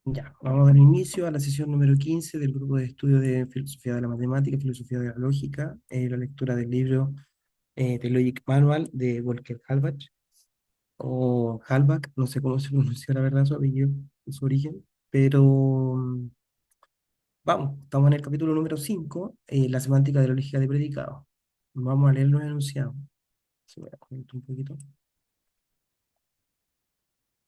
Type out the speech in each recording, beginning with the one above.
Ya, vamos a dar inicio a la sesión número 15 del grupo de estudio de Filosofía de la Matemática y Filosofía de la Lógica, la lectura del libro The Logic Manual de Volker Halbach, o Halbach, no sé cómo se pronuncia la verdad su apellido, su origen, pero vamos, estamos en el capítulo número 5, la semántica de la lógica de predicado. Vamos a leer los enunciados. Se me conecta un poquito.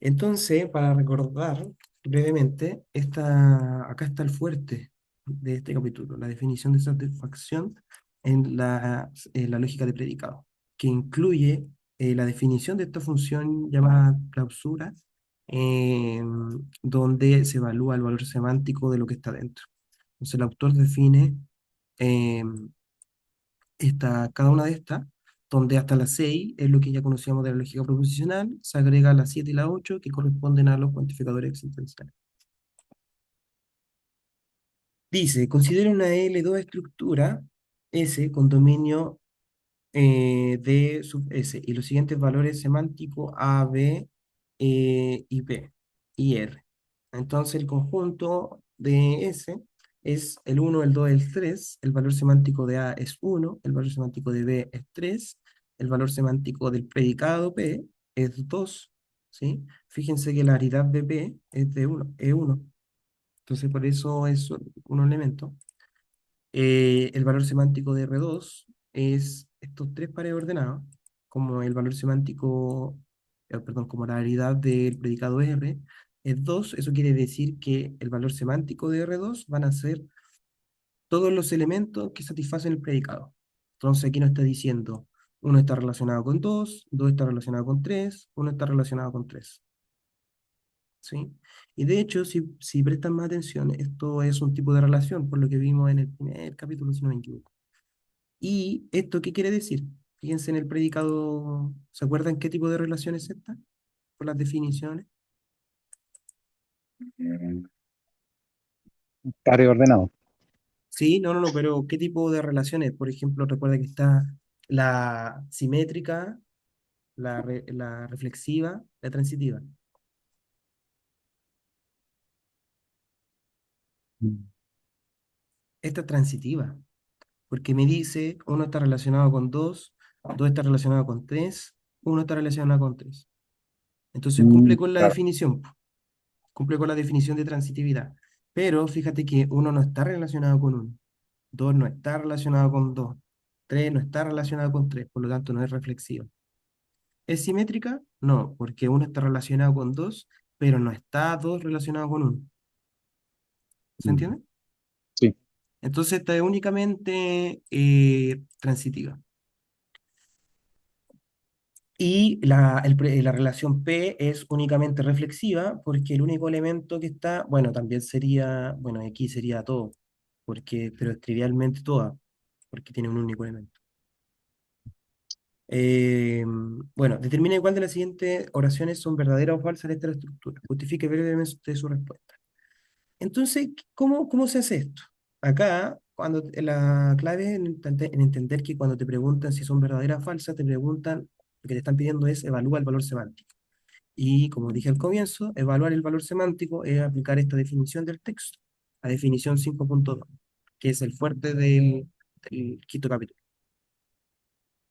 Entonces, para recordar brevemente, acá está el fuerte de este capítulo, la definición de satisfacción en la lógica de predicado, que incluye la definición de esta función llamada clausura, eh, donde se evalúa el valor semántico de lo que está dentro. Entonces, el autor define eh, cada una de estas, donde hasta las 6 es lo que ya conocíamos de la lógica proposicional, se agrega las 7 y las 8 que corresponden a los cuantificadores existenciales. Dice, considera una L2 estructura S con dominio D sub S y los siguientes valores semánticos A, B y P y R. Entonces el conjunto de S es el uno, el 2, el 3. El valor semántico de A es uno, el valor semántico de B es 3, el valor semántico del predicado P es 2, ¿sí? Fíjense que la aridad de P es de 1, es 1. Entonces por eso es un elemento. El valor semántico de R2 es estos tres pares ordenados, como el valor semántico, perdón, como la variedad del predicado R es 2. Eso quiere decir que el valor semántico de R2 van a ser todos los elementos que satisfacen el predicado. Entonces aquí nos está diciendo, uno está relacionado con 2, 2 está relacionado con 3, uno está relacionado con 3. ¿Sí? Y de hecho, si prestan más atención, esto es un tipo de relación, por lo que vimos en el primer capítulo, si no me equivoco. ¿Y esto qué quiere decir? Fíjense en el predicado, ¿se acuerdan qué tipo de relación es esta? Por las definiciones. Pares ordenados. Sí, no, pero ¿qué tipo de relaciones? Por ejemplo, recuerda que está la simétrica, la reflexiva, la transitiva. Esta es transitiva, porque me dice, uno está relacionado con dos, dos está relacionado con tres, uno está relacionado con tres. Entonces cumple con la Claro. definición. Cumple con la definición de transitividad. Pero fíjate que uno no está relacionado con uno, dos no está relacionado con dos, tres no está relacionado con tres, por lo tanto no es reflexiva. ¿Es simétrica? No, porque uno está relacionado con dos, pero no está dos relacionado con uno. ¿Se Mm, entiende? Sí. Entonces esta es únicamente transitiva. Y la relación P es únicamente reflexiva porque el único elemento que está, bueno, también sería, bueno, aquí sería todo, porque, pero es trivialmente toda, porque tiene un único elemento. Eh, bueno, determine cuál de las siguientes oraciones son verdaderas o falsas de esta estructura. Justifique brevemente su respuesta. Entonces, ¿cómo se hace esto? Acá, cuando la clave en entender que cuando te preguntan si son verdaderas o falsas, te preguntan, lo que te están pidiendo es evalúa el valor semántico. Y como dije al comienzo, evaluar el valor semántico es aplicar esta definición del texto, la definición 5.2, que es el fuerte del quinto capítulo.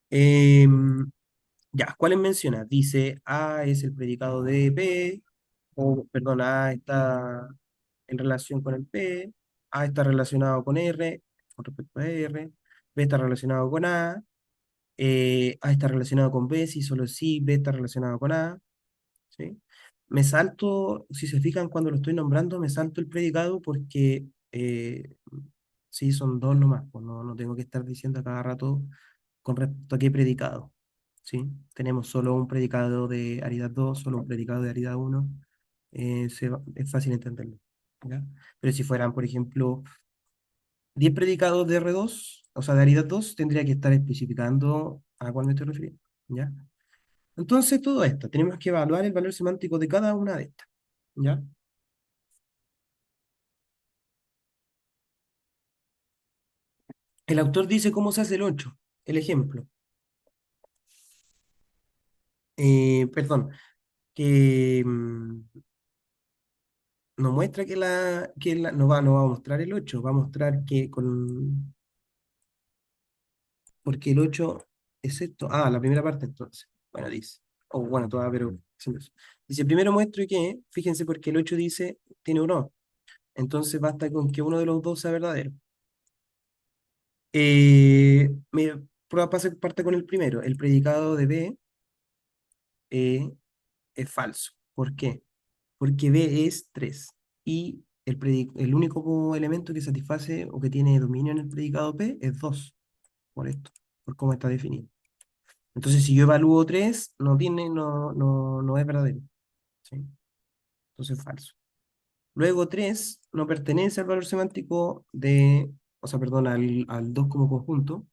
Em, ya, ¿cuáles menciona? Dice A es el predicado de P, o perdón, A está en relación con el P, A está relacionado con R, con respecto a R, B está relacionado con A está relacionado con B, si solo si B está relacionado con A, ¿sí? Me salto, si se fijan cuando lo estoy nombrando, me salto el predicado porque sí, son dos nomás, pues no tengo que estar diciendo a cada rato con respecto a qué predicado, ¿sí? Tenemos solo un predicado de aridad 2, solo un predicado de aridad 1, es fácil entenderlo, ¿ya? Pero si fueran, por ejemplo, 10 predicados de R2, o sea, de aridad 2, tendría que estar especificando a cuál me estoy refiriendo, ¿ya? Entonces, todo esto, tenemos que evaluar el valor semántico de cada una de estas, ¿ya? El autor dice cómo se hace el 8, el ejemplo. Perdón, que no muestra no va a mostrar el 8 va a mostrar porque el 8 es esto. Ah, la primera parte entonces. Bueno, dice. O bueno, toda, pero haciendo eso. Dice, primero muestro que, fíjense, porque el 8 dice, tiene un O. Entonces basta con que uno de los dos sea verdadero. Mira, prueba parte con el primero. El predicado de B eh, es falso. ¿Por qué? Porque B es 3 y el único elemento que satisface o que tiene dominio en el predicado P es 2 por esto, por cómo está definido. Entonces, si yo evalúo 3 no es verdadero, ¿sí? Entonces es falso. Luego 3 no pertenece al valor semántico o sea, perdón, al 2 como conjunto,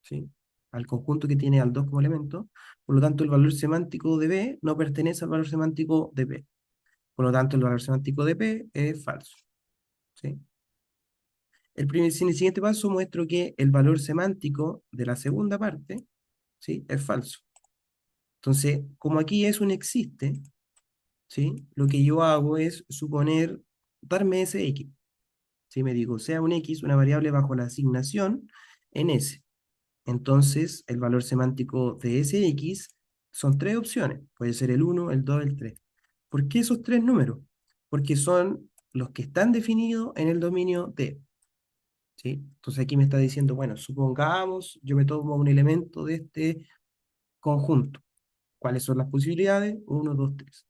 ¿sí? Al conjunto que tiene al 2 como elemento. Por lo tanto, el valor semántico de B no pertenece al valor semántico de P. Por lo tanto, el valor semántico de P es falso, ¿sí? En el siguiente paso muestro que el valor semántico de la segunda parte, ¿sí? Es falso. Entonces, como aquí es un existe, ¿sí? Lo que yo hago es suponer, darme ese x. ¿Sí? Me digo, sea un x, una variable bajo la asignación en s. Entonces, el valor semántico de ese x son tres opciones. Puede ser el 1, el 2, el 3. ¿Por qué esos tres números? Porque son los que están definidos en el dominio D. ¿Sí? Entonces aquí me está diciendo, bueno, supongamos, yo me tomo un elemento de este conjunto. ¿Cuáles son las posibilidades? Uno, 2, 3.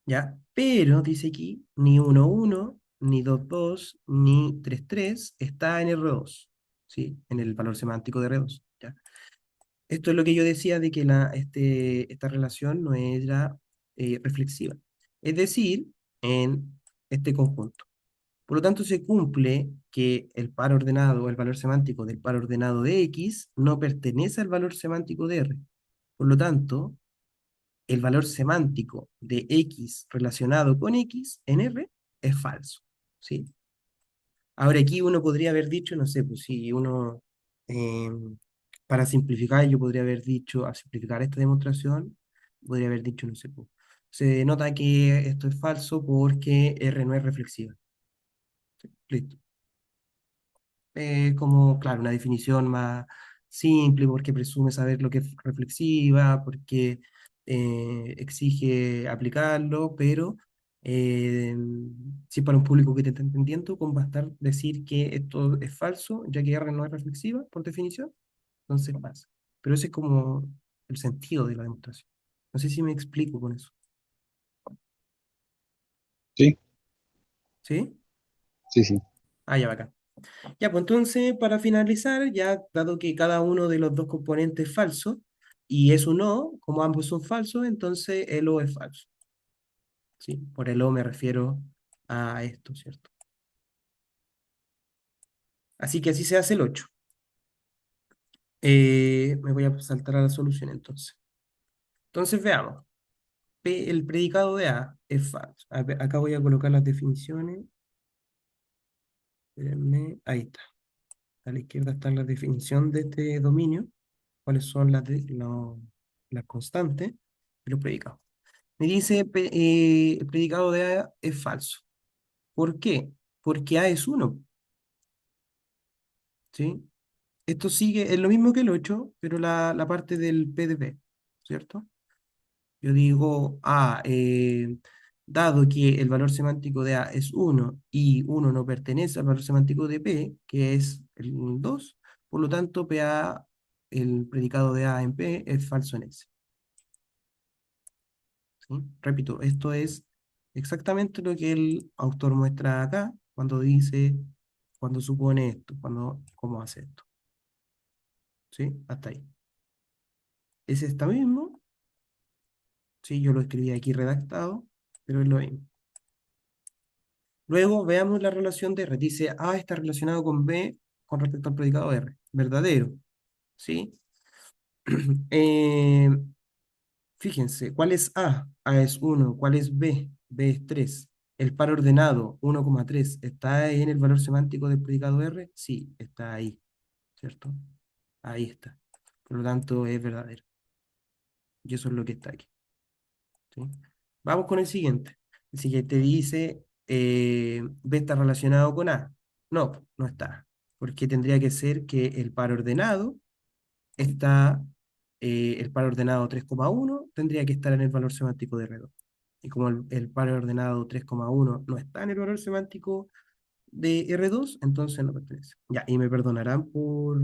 ¿Ya? Pero, dice aquí, ni uno, 1, ni 2, 2, ni 3, 3 está en R2, ¿sí? En el valor semántico de R2, ¿ya? Esto es lo que yo decía de que esta relación no era reflexiva. Es decir, en este conjunto. Por lo tanto, se cumple que el par ordenado, el valor semántico del par ordenado de X, no pertenece al valor semántico de R. Por lo tanto, el valor semántico de X relacionado con X en R es falso, ¿sí? Ahora aquí uno podría haber dicho, no sé, pues si uno, eh, para simplificar, yo podría haber dicho, a simplificar esta demostración, podría haber dicho, no sé, pues, se nota que esto es falso porque R no es reflexiva. Listo. Como, claro, una definición más simple porque presume saber lo que es reflexiva, porque exige aplicarlo, pero eh, si es para un público que te está entendiendo, con bastar decir que esto es falso, ya que R no es reflexiva, por definición, entonces pasa. Pero ese es como el sentido de la demostración. No sé si me explico con eso. Sí, ¿Sí? sí, sí. Ah, ya, bacán. Ya, pues entonces, para finalizar, ya dado que cada uno de los dos componentes es falso y es un O, como ambos son falsos, entonces el O es falso. ¿Sí? Por el O me refiero a esto, ¿cierto? Así que así se hace el 8. Me voy a saltar a la solución entonces. Entonces veamos. El predicado de A es falso. Acá voy a colocar las definiciones. Espérenme. Ahí está. A la izquierda está la definición de este dominio. ¿Cuáles son las constantes y los predicados? Me dice, el predicado de A es falso. ¿Por qué? Porque A es uno, ¿sí? Esto sigue, es lo mismo que el 8 pero la parte del PDP, ¿cierto? Yo digo, dado que el valor semántico de A es uno y uno no pertenece al valor semántico de P, que es el 2, por lo tanto, PA, el predicado de A en P es falso en S. ¿Sí? Repito, esto es exactamente lo que el autor muestra acá cuando dice, cuando supone esto, cómo hace esto. ¿Sí? Hasta ahí. Es esta mismo, sí, yo lo escribí aquí redactado, pero es lo mismo. Luego veamos la relación de R. Dice A está relacionado con B con respecto al predicado R. Verdadero, ¿sí? Eh, Fíjense, ¿cuál es A? A es uno. ¿Cuál es B? B es 3. ¿El par ordenado 1,3 está en el valor semántico del predicado R? Sí, está ahí, ¿cierto? Ahí está. Por lo tanto, es verdadero. Y eso es lo que está aquí, ¿sí? Vamos con el siguiente. Así que te dice, B está relacionado con A. No, no está. Porque tendría que ser que el par ordenado está, el par ordenado 3,1 tendría que estar en el valor semántico de R2. Y como el par ordenado 3,1 no está en el valor semántico de R2, entonces no pertenece. Ya, y me perdonarán por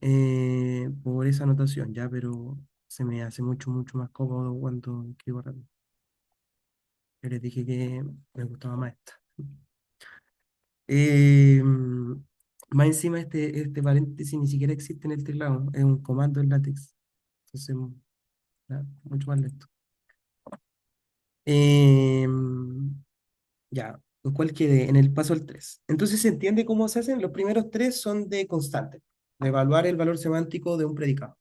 esa anotación, ya, pero se me hace mucho, mucho más cómodo cuando escribo rápido. Yo les dije que me gustaba más esta. Eh, Más encima este paréntesis ni siquiera existe en el teclado, es un comando en LaTeX. Entonces, ya, mucho más lento. Eh, ya, ¿cuál quede? En el paso al 3. Entonces se entiende cómo se hacen. Los primeros tres son de constante, de evaluar el valor semántico de un predicado.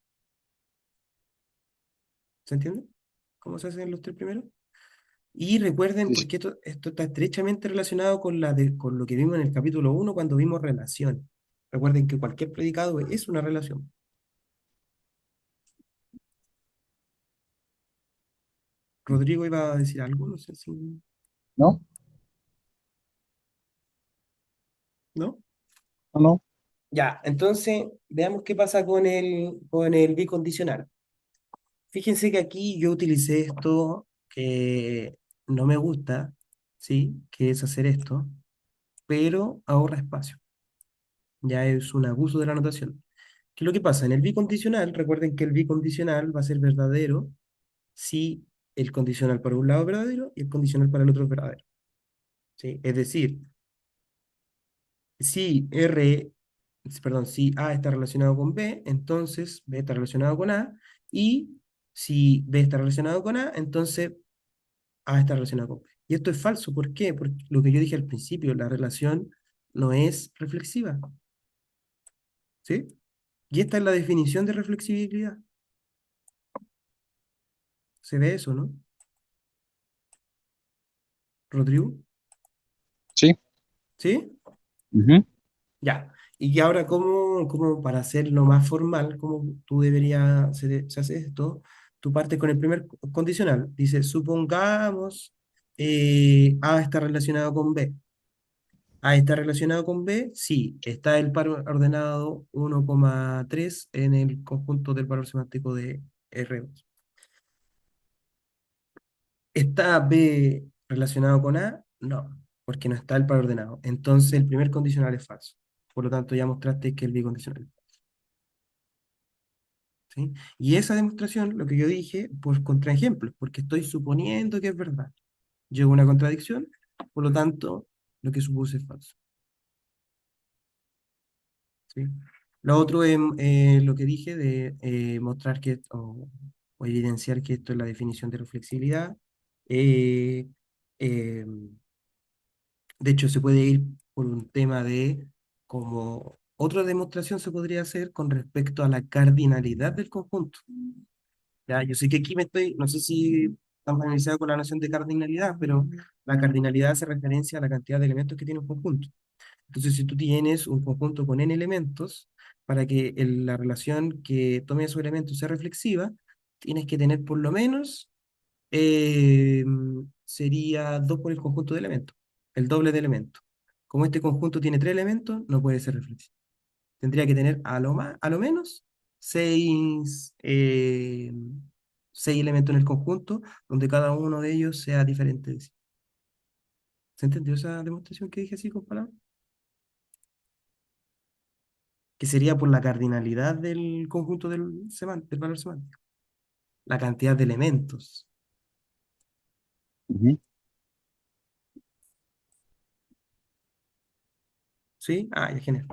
¿Se entiende? ¿Cómo se hacen los tres primeros? Y recuerden, Sí, sí. porque esto está estrechamente relacionado con lo que vimos en el capítulo uno cuando vimos relación. Recuerden que cualquier predicado es una relación. Rodrigo iba a decir algo, no sé si... ¿No? ¿No? ¿No? ¿No? Ya, entonces veamos qué pasa con el bicondicional. Fíjense que aquí yo utilicé esto que no me gusta, ¿sí? Que es hacer esto, pero ahorra espacio. Ya es un abuso de la notación. ¿Qué es lo que pasa? En el bicondicional, recuerden que el bicondicional va a ser verdadero si el condicional para un lado es verdadero y el condicional para el otro es verdadero, ¿sí? Es decir, si R, perdón, si A está relacionado con B, entonces B está relacionado con A, y si B está relacionado con A, entonces A está relacionado con B. Y esto es falso, ¿por qué? Porque lo que yo dije al principio, la relación no es reflexiva, ¿sí? Y esta es la definición de reflexibilidad. ¿Se ve eso, no? Rodrigo, Sí. ¿sí? Ujú. Ya. Y ahora, ¿cómo para hacerlo más formal, cómo tú deberías, se hace esto? Tú partes con el primer condicional. Dice, supongamos A está relacionado con B. A está relacionado con B, sí, está el par ordenado 1,3 en el conjunto del valor semántico de R2. ¿Está B relacionado con A? No, porque no está el par ordenado. Entonces el primer condicional es falso. Por lo tanto, ya mostraste que el bicondicional. ¿Sí? Y esa demostración, lo que yo dije, por contraejemplos, porque estoy suponiendo que es verdad. Llegó una contradicción, por lo tanto, lo que supuse es falso. ¿Sí? Lo otro es lo que dije de mostrar que, o evidenciar que esto es la definición de reflexibilidad. Eh, eh, de hecho, se puede ir por un tema de como otra demostración se podría hacer con respecto a la cardinalidad del conjunto. Ya, yo sé que aquí no sé si están familiarizados con la noción de cardinalidad, pero la cardinalidad hace referencia a la cantidad de elementos que tiene un conjunto. Entonces, si tú tienes un conjunto con n elementos, para que la relación que tome esos elementos sea reflexiva, tienes que tener por lo menos, eh, sería 2 por el conjunto de elementos, el doble de elementos. Como este conjunto tiene 3 elementos, no puede ser reflexivo. Tendría que tener a lo menos 6, 6 elementos en el conjunto, donde cada uno de ellos sea diferente de sí. ¿Se entendió esa demostración que dije así con palabras? Que sería por la cardinalidad del conjunto del valor semántico, la cantidad de elementos. Ujú. ¿Sí? Ah, ya, genial.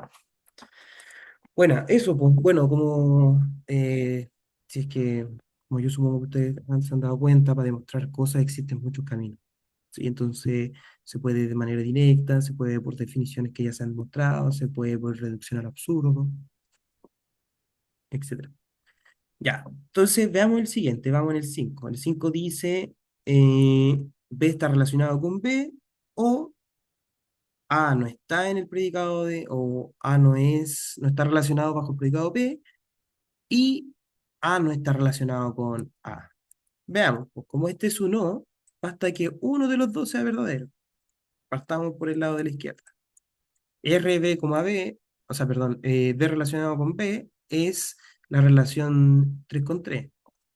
Bueno, eso, pues, bueno, si es que, como yo supongo que ustedes se han dado cuenta, para demostrar cosas existen muchos caminos. ¿Sí? Entonces, se puede de manera directa, se puede por definiciones que ya se han mostrado, se puede por reducción al absurdo, etcétera. Ya, entonces veamos el siguiente, vamos en el 5. El 5 dice, B está relacionado con B, o A no está en el predicado de, o A no está relacionado bajo el predicado B, y A no está relacionado con A. Veamos, pues como este es un no, basta que uno de los dos sea verdadero. Partamos por el lado de la izquierda. R, B, B, o sea, perdón, B relacionado con B es la relación 3 con 3,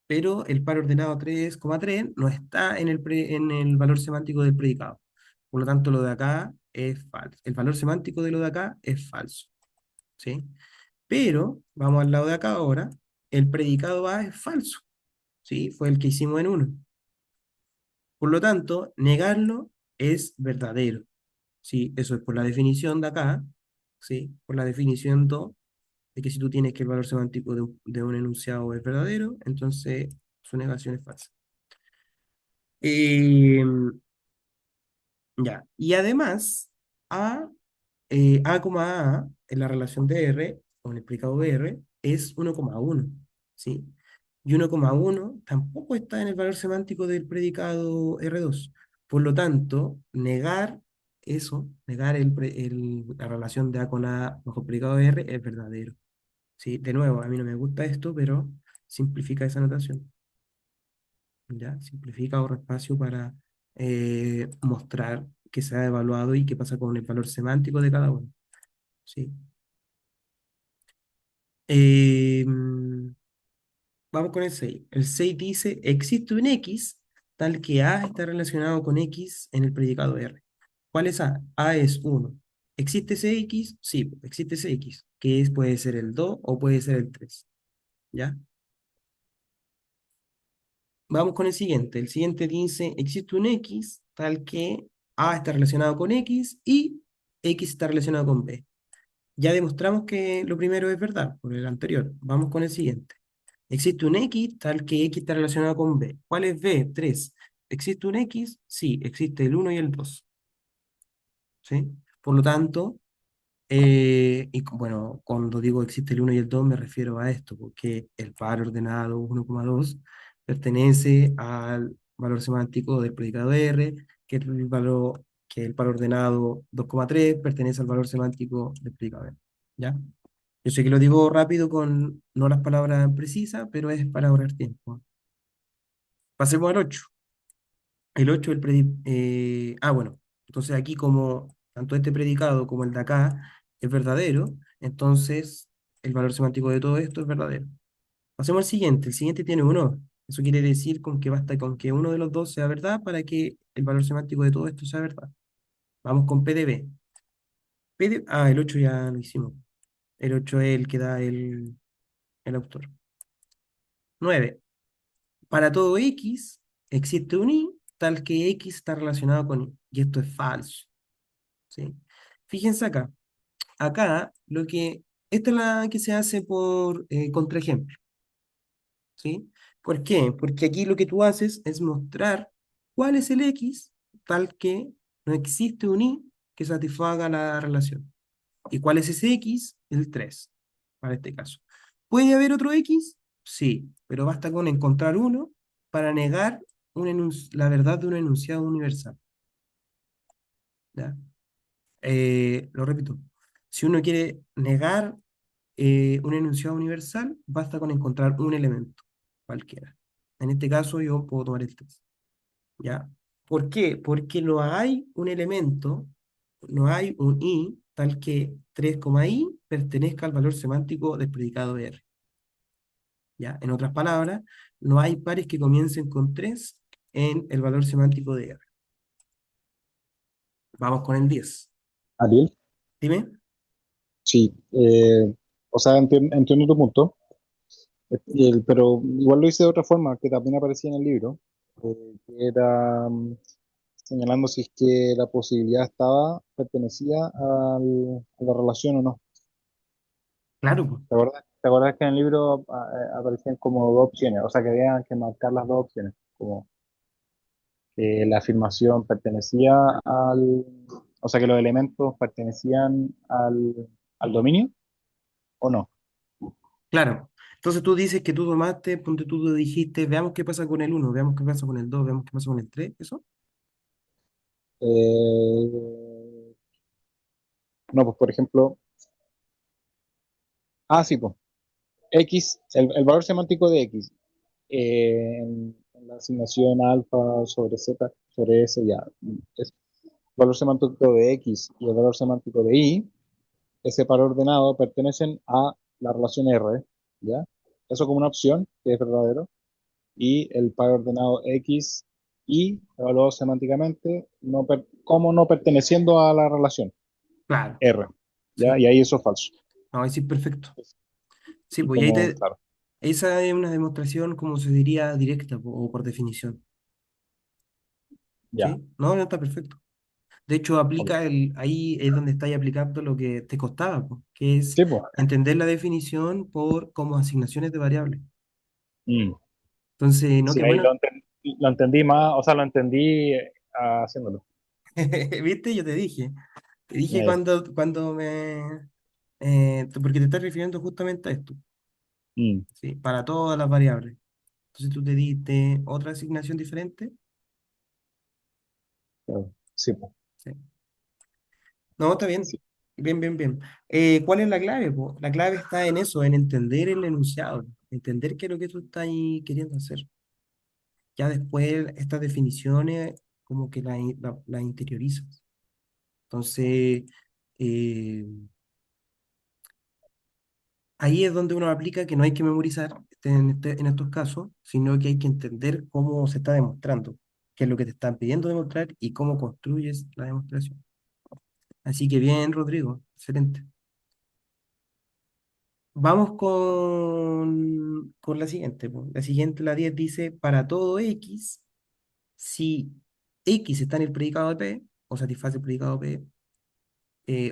pero el par ordenado 3,3 no está en el valor semántico del predicado. Por lo tanto, lo de acá es falso. El valor semántico de lo de acá es falso, ¿sí? Pero, vamos al lado de acá ahora, el predicado A es falso, ¿sí? Fue el que hicimos en uno. Por lo tanto, negarlo es verdadero, ¿sí? Eso es por la definición de acá, ¿sí? Por la definición 2 de que si tú tienes que el valor semántico de un enunciado es verdadero, entonces su negación es falsa. Eh, ya. Y además, A, A, en la relación de R, o en el predicado de R, es 1,1, ¿sí? Y 1,1 tampoco está en el valor semántico del predicado R2. Por lo tanto, negar eso, negar la relación de A con A bajo el predicado de R es verdadero. ¿Sí? De nuevo, a mí no me gusta esto, pero simplifica esa notación. ¿Ya? Simplifica, ahorra espacio para mostrar que se ha evaluado y qué pasa con el valor semántico de cada uno. ¿Sí? Eh, Vamos con el 6. El 6 dice, existe un X tal que A está relacionado con X en el predicado R. ¿Cuál es A? A es 1. ¿Existe ese X? Sí, existe ese X, que es, puede ser el 2 o puede ser el 3. ¿Ya? Vamos con el siguiente. El siguiente dice, existe un X tal que A está relacionado con X y X está relacionado con B. Ya demostramos que lo primero es verdad, por el anterior. Vamos con el siguiente. Existe un X tal que X está relacionado con B. ¿Cuál es B? 3. ¿Existe un X? Sí, existe el uno y el 2. ¿Sí? Por lo tanto, bueno, cuando digo existe el uno y el 2 me refiero a esto, porque el par ordenado 1,2 pertenece al valor semántico del predicado R, que el par ordenado 2,3 pertenece al valor semántico del predicado R. ¿Ya? Yo sé que lo digo rápido con no las palabras precisas, pero es para ahorrar tiempo. Pasemos al 8. El 8 bueno, entonces aquí como tanto este predicado como el de acá es verdadero, entonces el valor semántico de todo esto es verdadero. Pasemos al siguiente. El siguiente tiene uno. Eso quiere decir con que basta con que uno de los dos sea verdad para que el valor semántico de todo esto sea verdad. Vamos con PDB. El 8 ya lo hicimos. El 8 es el que da el autor. 9. Para todo X existe un Y tal que X está relacionado con Y. Y esto es falso. ¿Sí? Fíjense acá. Acá, esta es la que se hace por contraejemplo. ¿Sí? ¿Por qué? Porque aquí lo que tú haces es mostrar cuál es el X tal que no existe un Y que satisfaga la relación. ¿Y cuál es ese X? El 3 para este caso. ¿Puede haber otro X? Sí, pero basta con encontrar uno para negar la verdad de un enunciado universal. ¿Ya? Lo repito. Si uno quiere negar un enunciado universal, basta con encontrar un elemento, cualquiera. En este caso yo puedo tomar el 3. ¿Ya? ¿Por qué? Porque no hay un elemento, no hay un i tal que 3, i pertenezca al valor semántico del predicado R. ¿Ya? En otras palabras, no hay pares que comiencen con 3 en el valor semántico de R. Vamos con el 10. Ariel, Dime. sí, o sea, entiendo tu punto, pero igual lo hice de otra forma, que también aparecía en el libro, que era señalando si es que la posibilidad pertenecía a la relación o no. Claro, pues. Te acuerdas que en el libro aparecían como dos opciones? O sea, que había que marcar las dos opciones, como que la afirmación pertenecía o sea, que los elementos pertenecían al dominio o no. Claro. Entonces tú dices que tú tomaste, ponte tú dijiste, veamos qué pasa con el uno, veamos qué pasa con el 2, veamos qué pasa con el 3, ¿eso? Eh, no, pues por ejemplo, sí, pues, X, el valor semántico de X en la asignación alfa sobre z, sobre s, ya, es valor semántico de x y el valor semántico de y, ese par ordenado pertenecen a la relación R, ¿ya? Eso como una opción, que es verdadero, y el par ordenado X y evaluado semánticamente como no perteneciendo a la relación Claro, R, ¿ya? sí. Y ahí eso es falso. No, ahí sí, perfecto. Sí, Y pues y ahí como, te, claro, esa es una demostración, como se diría, directa o por definición. ya, ¿Sí? No, no está perfecto. De hecho, ok. ahí es donde estáis aplicando lo que te costaba, po, que es Sí, pues, entender la definición por como asignaciones de variables. mm, Entonces, no, sí, qué ahí bueno. lo entendí más, o sea, lo entendí haciéndolo. ¿Viste? Yo te dije Ya, ya. cuando porque te estás refiriendo justamente a esto, Mm, ¿sí? Para todas las variables. Entonces tú te diste otra asignación diferente. claro. Sí, pues, Sí. No, está sí. bien. Bien, bien, bien. ¿Cuál es la clave, po? La clave está en eso, en entender el enunciado, entender qué es lo que tú estás ahí queriendo hacer. Ya después estas definiciones como que las interiorizas. Entonces, eh, ahí es donde uno aplica que no hay que memorizar en estos casos, sino que hay que entender cómo se está demostrando, qué es lo que te están pidiendo demostrar y cómo construyes la demostración. Así que bien, Rodrigo, excelente. Vamos con la siguiente, po. La siguiente, la 10 dice, para todo X, si X está en el predicado de P, o satisface el predicado P,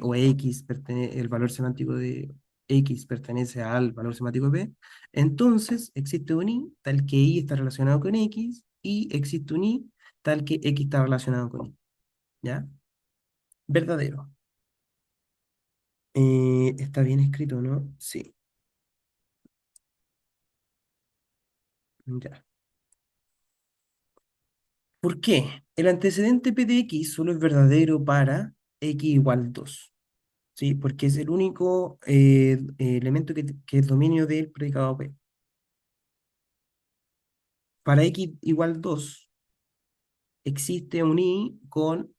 o X, el valor semántico de X pertenece al valor semántico de P, entonces existe un I tal que Y está relacionado con X, y existe un Y tal que X está relacionado con Y. ¿Ya? Verdadero. Está bien escrito, ¿no? Sí. Ya. ¿Por qué? El antecedente P de X solo es verdadero para X igual 2, ¿sí? Porque es el único elemento que es dominio del predicado P. Para X igual 2 existe un I con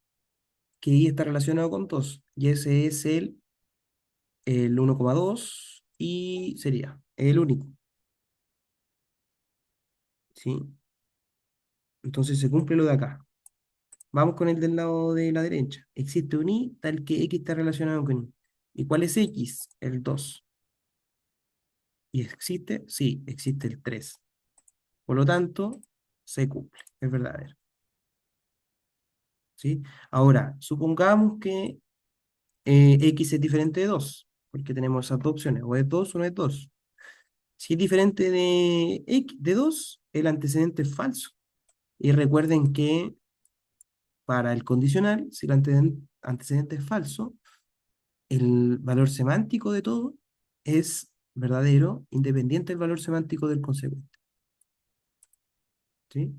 que I está relacionado con 2 y ese es el 1,2 y sería el único, ¿sí? Entonces se cumple lo de acá. Vamos con el del lado de la derecha. Existe un I tal que X está relacionado con Y. ¿Y cuál es X? El 2. ¿Y existe? Sí, existe el 3. Por lo tanto, se cumple, es verdadero, ¿sí? Ahora, supongamos que X es diferente de 2 porque tenemos esas dos opciones, o es 2 o no es 2. Si es diferente de X, de 2 el antecedente es falso. Y recuerden que para el condicional, si el antecedente es falso, el valor semántico de todo es verdadero, independiente del valor semántico del consecuente, ¿sí?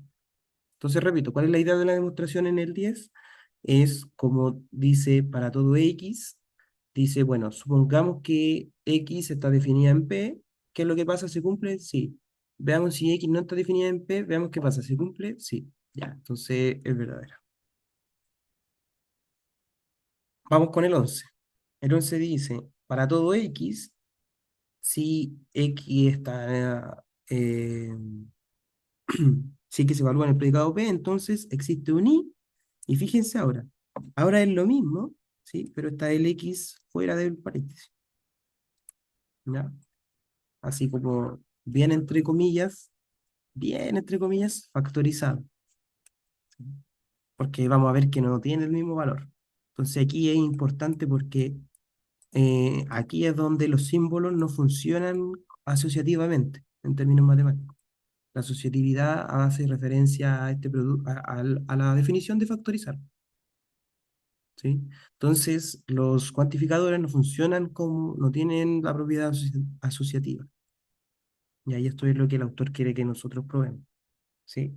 Entonces, repito, ¿cuál es la idea de la demostración en el 10? Es como dice para todo X, dice, bueno, supongamos que X está definida en P, ¿qué es lo que pasa? ¿Se cumple? Sí. Veamos si X no está definida en P, veamos qué pasa. ¿Se cumple? Sí. Ya, entonces es verdadera. Vamos con el 11. El 11 dice, para todo X, si X está, si que se evalúa en el predicado P, entonces existe un I. Y fíjense ahora, ahora es lo mismo, ¿sí? Pero está el X fuera del paréntesis, ¿ya? Así como bien entre comillas, factorizado, ¿sí? Porque vamos a ver que no tiene el mismo valor. Entonces aquí es importante porque aquí es donde los símbolos no funcionan asociativamente en términos matemáticos. La asociatividad hace referencia a este a la definición de factorizar, ¿sí? Entonces, los cuantificadores no funcionan como, no tienen la propiedad asociativa. Y ahí esto es lo que el autor quiere que nosotros probemos, ¿sí?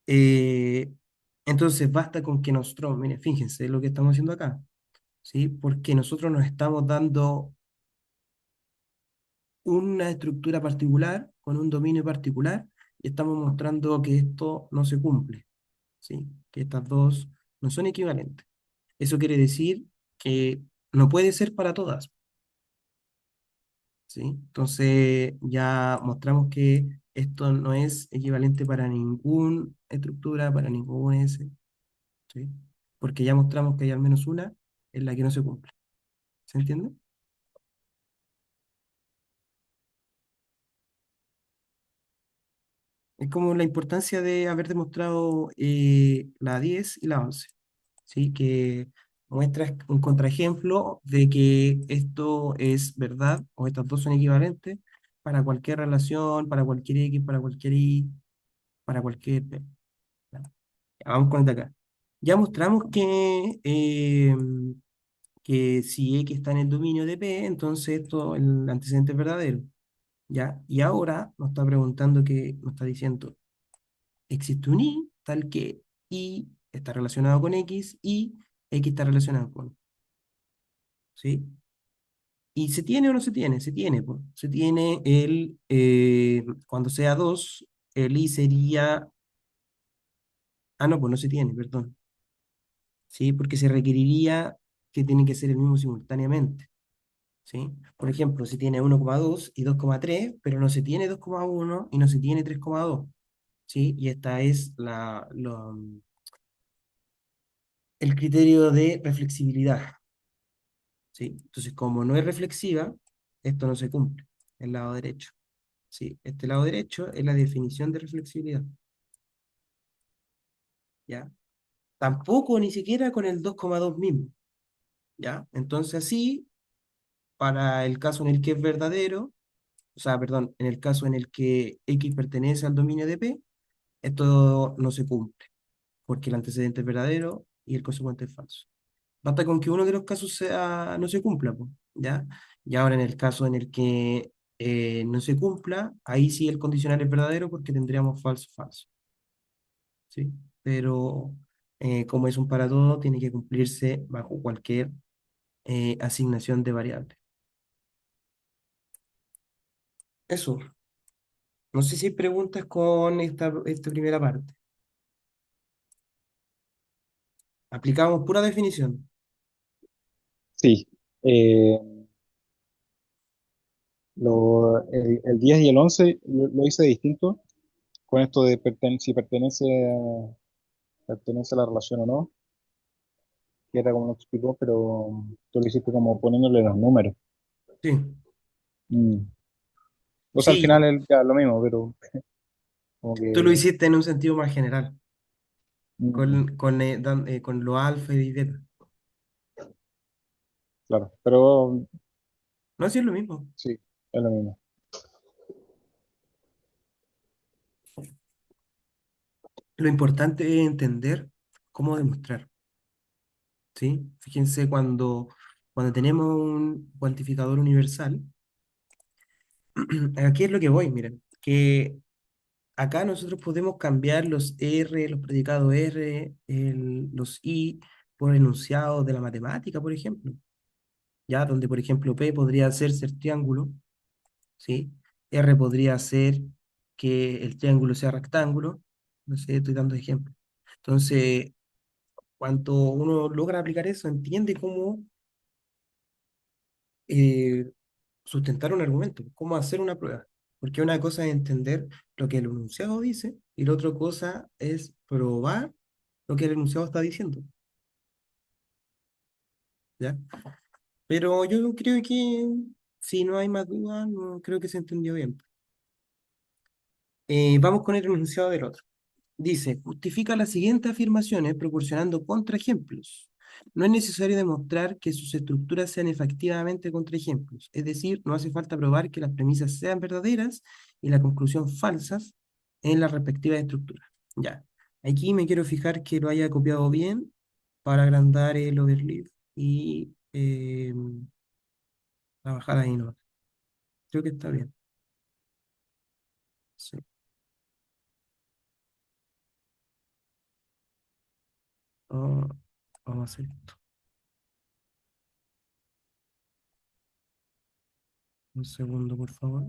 Eh, entonces, basta con que nosotros, miren, fíjense lo que estamos haciendo acá, ¿sí? Porque nosotros nos estamos dando una estructura particular con un dominio particular y estamos mostrando que esto no se cumple, ¿sí? Que estas dos no son equivalentes. Eso quiere decir que no puede ser para todas, ¿sí? Entonces ya mostramos que esto no es equivalente para ninguna estructura, para ningún S, ¿sí? Porque ya mostramos que hay al menos una en la que no se cumple. ¿Se entiende? Es como la importancia de haber demostrado la 10 y la 11, ¿sí? Que muestra un contraejemplo de que esto es verdad o estas dos son equivalentes para cualquier relación, para cualquier X, para cualquier Y, para cualquier P. Ya, vamos con el de acá. Ya mostramos que si X está en el dominio de P, entonces esto, el antecedente es verdadero. ¿Ya? Y ahora nos está preguntando que, nos está diciendo, existe un Y tal que Y está relacionado con X y X está relacionado con, ¿sí? ¿Y se tiene o no se tiene? Se tiene, po. Se tiene cuando sea 2 el I sería, no, pues no se tiene, perdón, ¿sí? Porque se requeriría que tiene que ser el mismo simultáneamente, ¿sí? Por ejemplo, se tiene 1,2 y 2,3 pero no se tiene 2,1 y no se tiene 3,2, ¿sí? Y esta es el criterio de reflexibilidad, ¿sí? Entonces, como no es reflexiva, esto no se cumple, el lado derecho, ¿sí? Este lado derecho es la definición de reflexibilidad, ¿ya? Tampoco ni siquiera con el 2,2 mismo, ¿ya? Entonces, así, para el caso en el que es verdadero, o sea, perdón, en el caso en el que X pertenece al dominio de P, esto no se cumple, porque el antecedente es verdadero y el consecuente es falso. Basta con que uno de los casos no se cumpla, po, ¿ya? Y ahora en el caso en el que no se cumpla, ahí sí el condicional es verdadero porque tendríamos falso, falso, ¿sí? Pero como es un para todo, tiene que cumplirse bajo cualquier asignación de variable. Eso. No sé si hay preguntas con esta primera parte. Aplicamos pura definición. Sí. Eh, el 10 y el 11 lo hice distinto con esto de si pertenece a la relación o no, que era como nos explicó, pero tú lo hiciste como poniéndole los números. Sí, Mm. O sea, al sí, final es ya lo mismo, pero como tú lo que, hiciste en un sentido más general, mm, con lo alfa y beta. claro, pero No, sí es lo mismo. sí, es lo mismo. Lo importante es entender cómo demostrar, ¿sí? Fíjense cuando tenemos un cuantificador universal, aquí es lo que voy, miren, que acá nosotros podemos cambiar los R, los predicados R, los I por enunciados de la matemática, por ejemplo, ya donde, por ejemplo, P podría ser triángulo, ¿sí? R podría ser que el triángulo sea rectángulo, no sé, estoy dando ejemplos. Entonces, cuando uno logra aplicar eso, entiende cómo eh, sustentar un argumento, cómo hacer una prueba. Porque una cosa es entender lo que el enunciado dice y la otra cosa es probar lo que el enunciado está diciendo, ¿ya? Pero yo creo que si no hay más dudas, no creo que se entendió bien. Vamos con el enunciado del otro. Dice, justifica las siguientes afirmaciones proporcionando contraejemplos. No es necesario demostrar que sus estructuras sean efectivamente contraejemplos, es decir, no hace falta probar que las premisas sean verdaderas y la conclusión falsas en las respectivas estructuras. Ya, aquí me quiero fijar que lo haya copiado bien para agrandar el overlay y trabajar ahí, ¿no? Creo que está bien. Sí. Ah, vamos a hacer esto. Un segundo, por favor.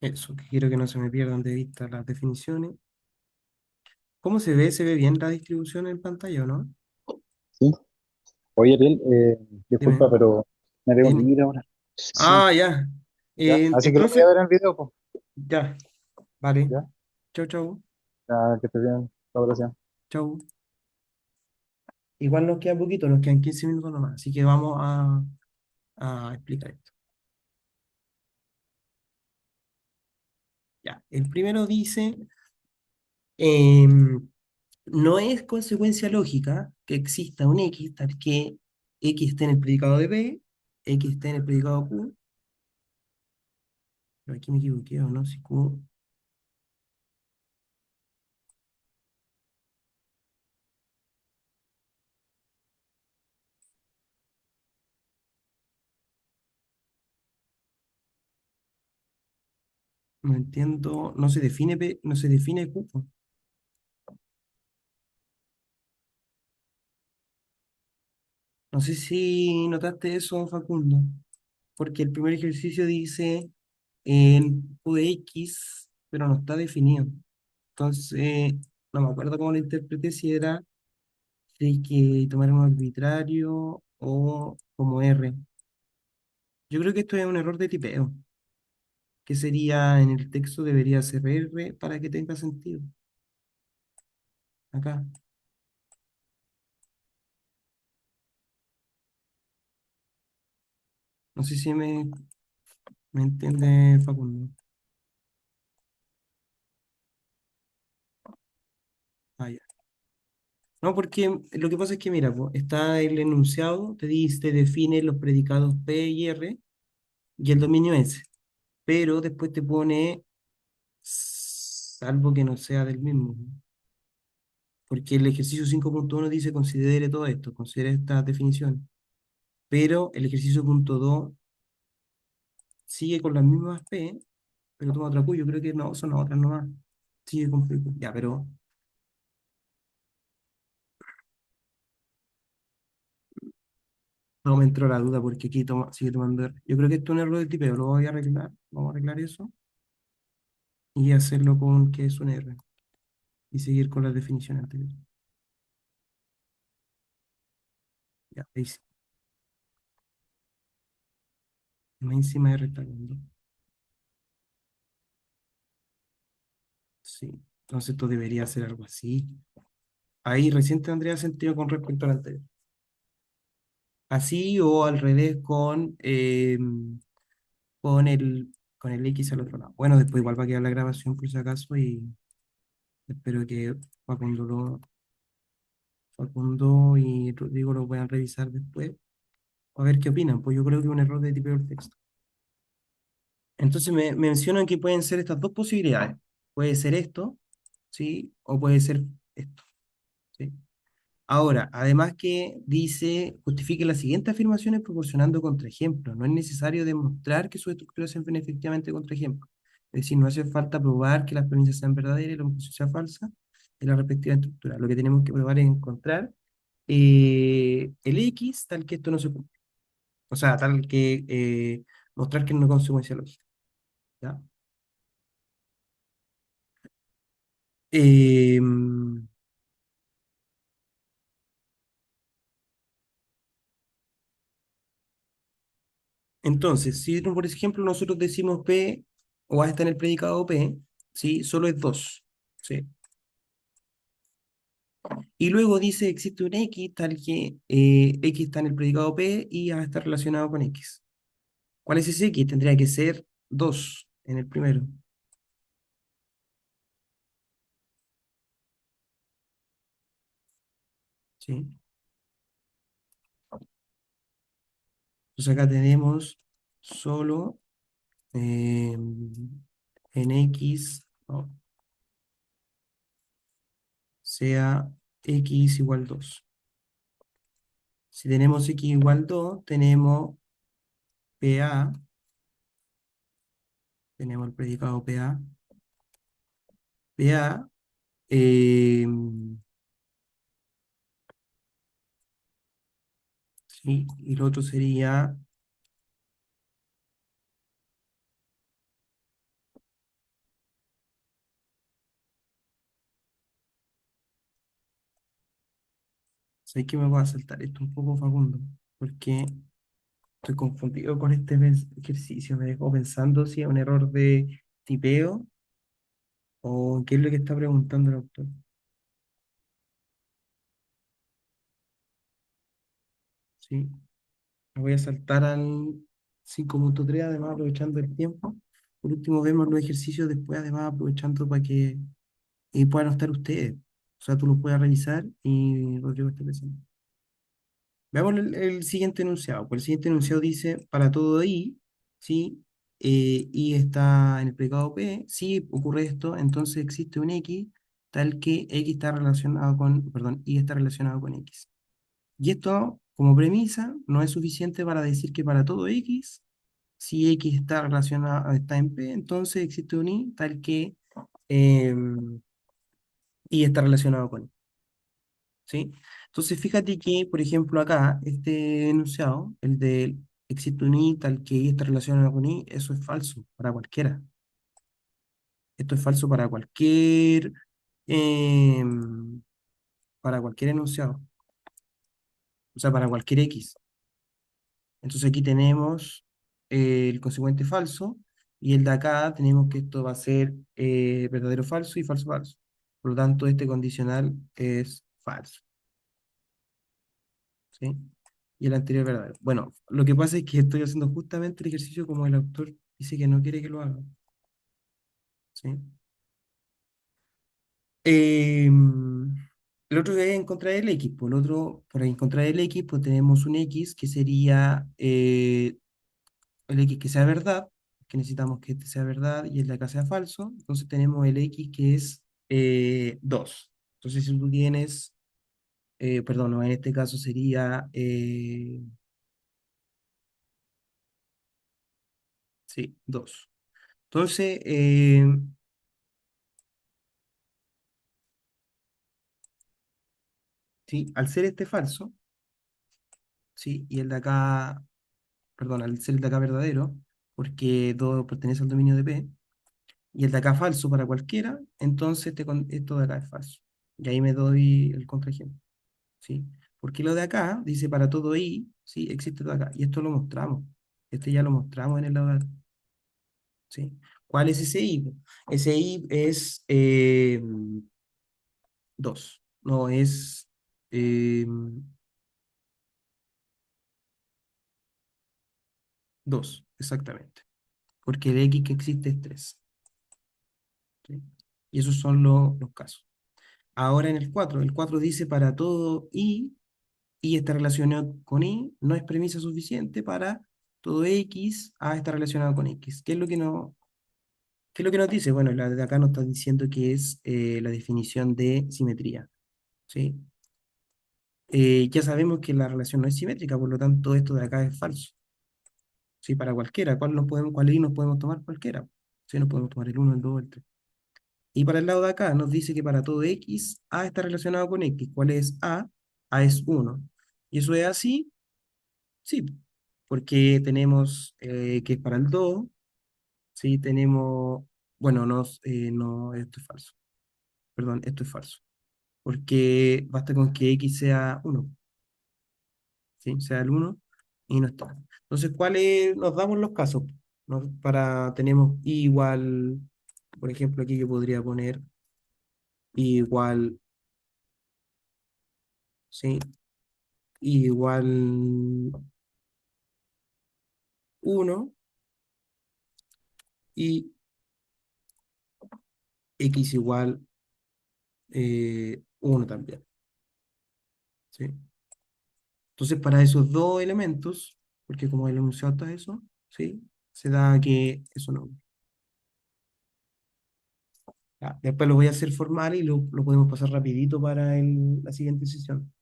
Eso, que quiero que no se me pierdan de vista las definiciones. ¿Cómo se ve? ¿Se ve bien la distribución en pantalla o no? ¿Sí? Oye, Ariel, Dime, disculpa, pero me tengo que dime. ir ahora. Sí, Ah, ya. ya. Así que lo voy a Entonces, ver en el video, pues. ya, vale. Ya, Chau, chau, ya, que estés bien. Gracias. chau. Igual nos queda poquito, nos quedan 15 minutos nomás, así que vamos a explicar esto. Ya, el primero dice, em, no es consecuencia lógica que exista un X tal que X esté en el predicado de P, X esté en el predicado Q, pero aquí me equivoqué, ¿o no? Si Q, no entiendo, no se define P, no se define Q. No sé si notaste eso, Facundo, porque el primer ejercicio dice en Q de X, pero no está definido. Entonces, no me acuerdo cómo lo interpreté, si era si hay que tomar un arbitrario o como R. Yo creo que esto es un error de tipeo, que sería en el texto debería ser R para que tenga sentido. Acá. No sé si me entiende Facundo. Ah, ya. No, porque lo que pasa es que, mira, po, está el enunciado, te dice, te define los predicados P y R y el dominio S, pero después te pone salvo que no sea del mismo, porque el ejercicio 5.1 dice considere todo esto, considere estas definiciones, pero el ejercicio punto 2 sigue con las mismas P, pero toma otra Q, yo creo que no, son otras nomás, sigue con P, ya, pero no me entró la duda porque aquí sigue tomando R. Yo creo que esto es un error de tipeo, lo voy a arreglar, vamos a arreglar eso y hacerlo con que es un R y seguir con las definiciones anteriores. Ya, ahí sí. Más encima de rectángulo. Sí, entonces esto debería ser algo así. Ahí recién tendría sentido con respecto al anterior. Así o al revés con con el X al otro lado. Bueno, después igual va a quedar la grabación por si acaso y espero que Facundo, Facundo y Rodrigo lo puedan revisar después. A ver qué opinan, pues yo creo que es un error de tipeo del texto. Entonces me mencionan que pueden ser estas dos posibilidades. Puede ser esto, ¿sí? O puede ser esto, ¿sí? Ahora, además que dice, justifique las siguientes afirmaciones proporcionando contraejemplos. No es necesario demostrar que sus estructuras se ven efectivamente contraejemplos. Es decir, no hace falta probar que las premisas sean verdaderas y la oposición sea falsa en la respectiva estructura. Lo que tenemos que probar es encontrar el X tal que esto no se cumple. O sea, tal que mostrar que no es una consecuencia lógica. ¿Ya? Em, Entonces, si por ejemplo nosotros decimos P o A está en el predicado P, ¿sí? Solo es 2, ¿sí? Y luego dice existe un X tal que X está en el predicado P y A está relacionado con X. ¿Cuál es ese X? Tendría que ser 2 en el primero, ¿sí? Entonces acá tenemos solo en X, ¿no? Sea X igual 2. Si tenemos X igual 2, tenemos PA, tenemos el predicado PA, PA, eh, sí, y lo otro sería Sé que me voy a saltar esto un poco, Facundo, porque estoy confundido con este ejercicio. Me dejó pensando si es un error de tipeo o qué es lo que está preguntando el autor. Sí, me voy a saltar al 5.3, además aprovechando el tiempo. Por último, vemos los ejercicios después, además aprovechando para que puedan estar ustedes. O sea, tú los puedas revisar y Rodrigo esté presente. Veamos el siguiente enunciado. Pues el siguiente enunciado dice, para todo i, ¿sí? I está en el predicado P, si ocurre esto, entonces existe un x tal que x está relacionado con, perdón, y está relacionado con x. Y esto, como premisa, no es suficiente para decir que para todo x, si x está relacionado, está en P, entonces existe un y tal que eh, y está relacionado con y. ¿Sí? Entonces, fíjate que, por ejemplo, acá, este enunciado, el de existe un i tal que i está relacionado con i, eso es falso para cualquiera. Esto es falso em, para cualquier enunciado, o sea, para cualquier x. Entonces aquí tenemos el consecuente falso y el de acá tenemos que esto va a ser verdadero falso y falso falso. Por lo tanto, este condicional es falso. ¿Sí? Y el anterior verdadero. Bueno, lo que pasa es que estoy haciendo justamente el ejercicio como el autor dice que no quiere que lo haga. ¿Sí? El otro es encontrar el X. Por el otro, para encontrar el X, pues tenemos un X que sería el X que sea verdad, que necesitamos que este sea verdad y el de acá sea falso. Entonces tenemos el X que es 2. Entonces si tú tienes, perdón, no, en este caso sería, sí, 2. Entonces, sí, al ser este falso, sí, y el de acá, perdón, al ser el de acá verdadero, porque 2 pertenece al dominio de P, y el de acá falso para cualquiera, entonces esto de acá es falso. Y ahí me doy el contraejemplo, ¿sí? Porque lo de acá dice para todo i, sí, existe todo acá, y esto lo mostramos. Este ya lo mostramos en el lado de acá, ¿sí? ¿Cuál es ese i? Ese i es 2, no es 2, exactamente. Porque el X que existe es 3. ¿Sí? Y esos son los casos. Ahora en el 4 dice para todo y está relacionado con I, no es premisa suficiente para todo X, A está relacionado con X. ¿Qué es lo que nos dice? Bueno, la de acá nos está diciendo que es la definición de simetría. ¿Sí? Ya sabemos que la relación no es simétrica, por lo tanto esto de acá es falso. ¿Sí? Para cualquiera. ¿Cuál I nos podemos tomar? Cualquiera. ¿Sí? Nos podemos tomar el uno, el 2, el 3. Y para el lado de acá nos dice que para todo X, A está relacionado con X. ¿Cuál es A? A es uno. ¿Y eso es así? Sí, porque tenemos que es para el 2, ¿sí? Tenemos, bueno, no, esto es falso. Perdón, esto es falso. Porque basta con que X sea uno, ¿sí? Sea el uno y no está. Entonces, ¿cuáles nos damos los casos? Tenemos I igual, por ejemplo, aquí yo podría poner I igual, ¿sí? I igual uno y X igual 1 también, ¿sí? Entonces, para esos dos elementos, porque como el enunciado está eso, ¿sí? Se da que eso no. Ya, después lo voy a hacer formal y lo podemos pasar rapidito para la siguiente sesión.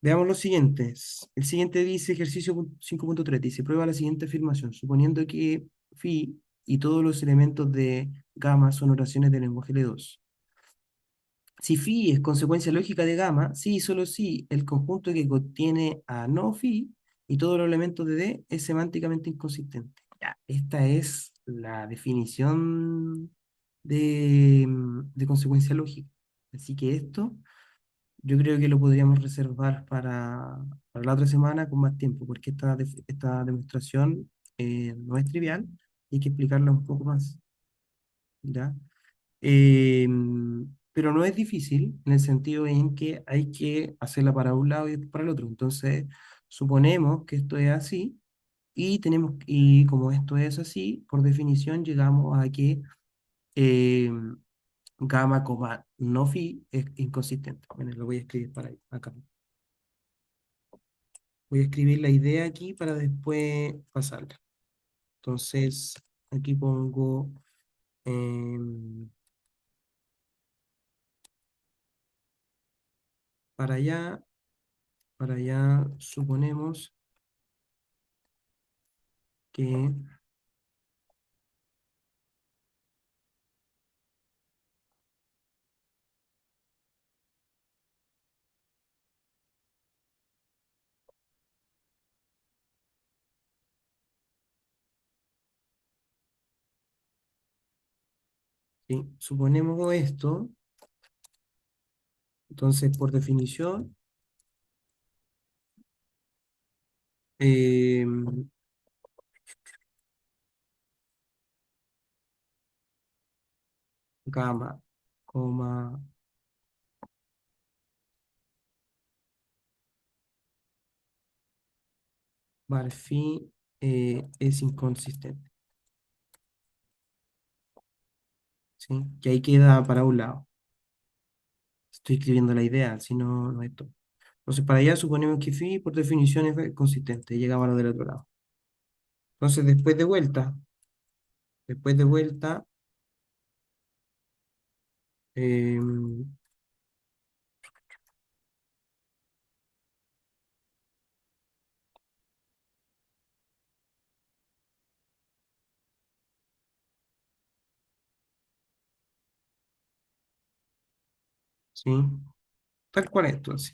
Veamos los siguientes. El siguiente dice, ejercicio 5.3, dice, prueba la siguiente afirmación, suponiendo que phi y todos los elementos de gamma son oraciones del lenguaje L2. Si phi es consecuencia lógica de gamma, sí y solo si el conjunto que contiene a no phi y todos los elementos de D es semánticamente inconsistente. Ya, esta es la definición de consecuencia lógica. Así que esto yo creo que lo podríamos reservar para la otra semana con más tiempo, porque esta demostración no es trivial y hay que explicarla un poco más, ¿ya? Pero no es difícil en el sentido en que hay que hacerla para un lado y después para el otro. Entonces, suponemos que esto es así y como esto es así, por definición llegamos a que em, gamma, no phi es inconsistente. Bueno, lo voy a escribir para ahí, acá. Voy a escribir la idea aquí para después pasarla. Entonces, aquí pongo em, para allá, para allá suponemos que ¿sí? Suponemos esto, entonces por definición, em, gamma, coma, bar phi es inconsistente, ¿sí? Que ahí queda para un lado. Estoy escribiendo la idea, si no, no es esto. Entonces, para allá suponemos que phi por definición es consistente, llegamos a lo del otro lado. Entonces, después de vuelta, em, ¿sí? Tal cual esto, así.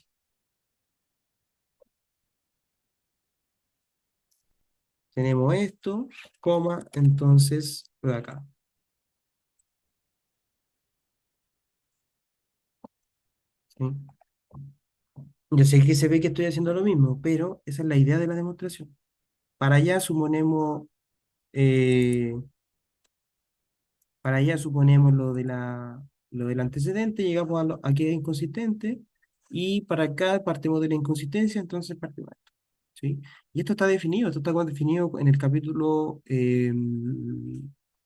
Tenemos esto, coma, entonces, de acá, ¿sí? Yo sé que se ve que estoy haciendo lo mismo, pero esa es la idea de la demostración. Para allá suponemos, eh, para allá suponemos lo del antecedente, llegamos a que es inconsistente, y para acá partimos de la inconsistencia, entonces partimos de esto, ¿sí? Y esto está definido en el capítulo de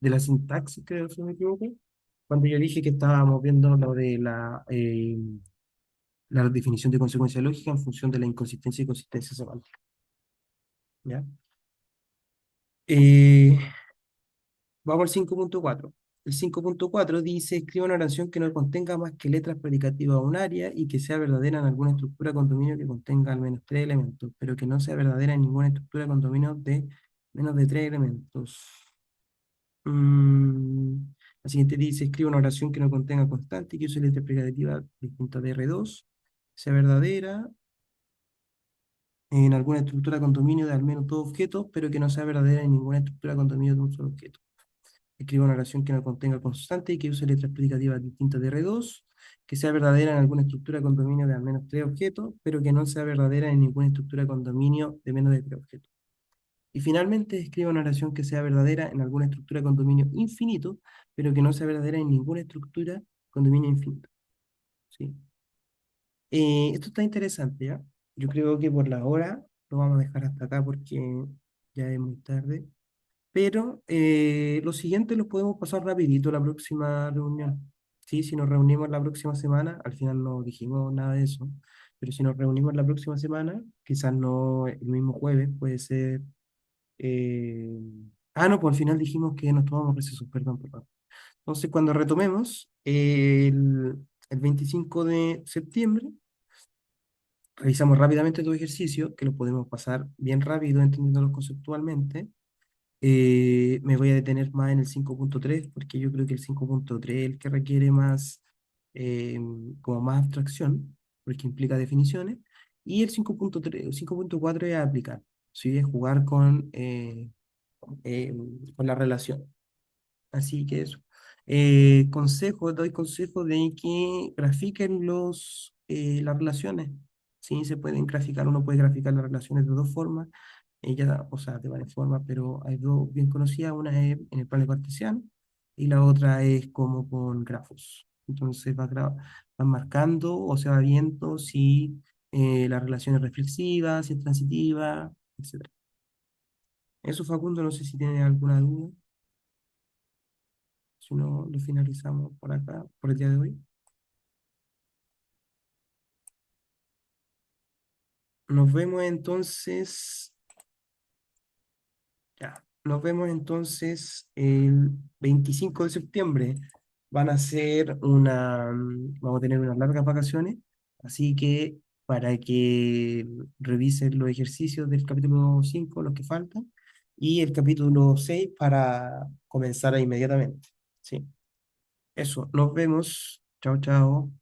la sintaxis, creo, si no me equivoco, cuando yo dije que estábamos viendo lo de la definición de consecuencia lógica en función de la inconsistencia y consistencia semántica, ¿ya? Eh, Vamos al 5.4. El 5.4 dice, escribe una oración que no contenga más que letras predicativas unarias y que sea verdadera en alguna estructura con dominio que contenga al menos tres elementos, pero que no sea verdadera en ninguna estructura con dominio de menos de tres elementos. Mm, La siguiente dice, escribe una oración que no contenga constante y que use letras predicativas distintas de R2, sea verdadera en alguna estructura con dominio de al menos dos objetos, pero que no sea verdadera en ninguna estructura con dominio de un solo objeto. Escriba una oración que no contenga constante y que use letras explicativas distintas de R2, que sea verdadera en alguna estructura con dominio de al menos tres objetos, pero que no sea verdadera en ninguna estructura con dominio de menos de tres objetos. Y finalmente, escriba una oración que sea verdadera en alguna estructura con dominio infinito, pero que no sea verdadera en ninguna estructura con dominio infinito. ¿Sí? Esto está interesante, ¿ya? Yo creo que por la hora lo vamos a dejar hasta acá porque ya es muy tarde. Pero los siguientes los podemos pasar rapidito la próxima reunión. Sí, si nos reunimos la próxima semana, al final no dijimos nada de eso, pero si nos reunimos la próxima semana, quizás no el mismo jueves, puede ser... eh, no, pues al final dijimos que nos tomamos recesos, perdón, perdón. Entonces, cuando retomemos el 25 de septiembre, revisamos rápidamente todo ejercicio, que lo podemos pasar bien rápido, entendiéndolo conceptualmente. Me voy a detener más en el 5.3 porque yo creo que el 5.3 es el que requiere más, eh, como más abstracción, porque implica definiciones, y el 5.3, el 5.4 es aplicar, ¿sí? Es jugar eh, con la relación. Así que eso. Doy consejos de que grafiquen las relaciones. Sí, se pueden graficar, uno puede graficar las relaciones de dos formas, o sea, de varias formas, pero hay dos bien conocidas, una es en el plano cartesiano y la otra es como con grafos. Entonces va marcando o se va viendo si la relación es reflexiva, si es transitiva, etcétera. Eso, Facundo, no sé si tiene alguna duda, si no lo finalizamos por acá, por el día de hoy. Nos vemos entonces, ya, nos vemos entonces el 25 de septiembre. Vamos a tener unas largas vacaciones, así que para que revisen los ejercicios del capítulo 5 los que faltan, y el capítulo 6 para comenzar inmediatamente. Sí, eso, nos vemos. Chao, chao.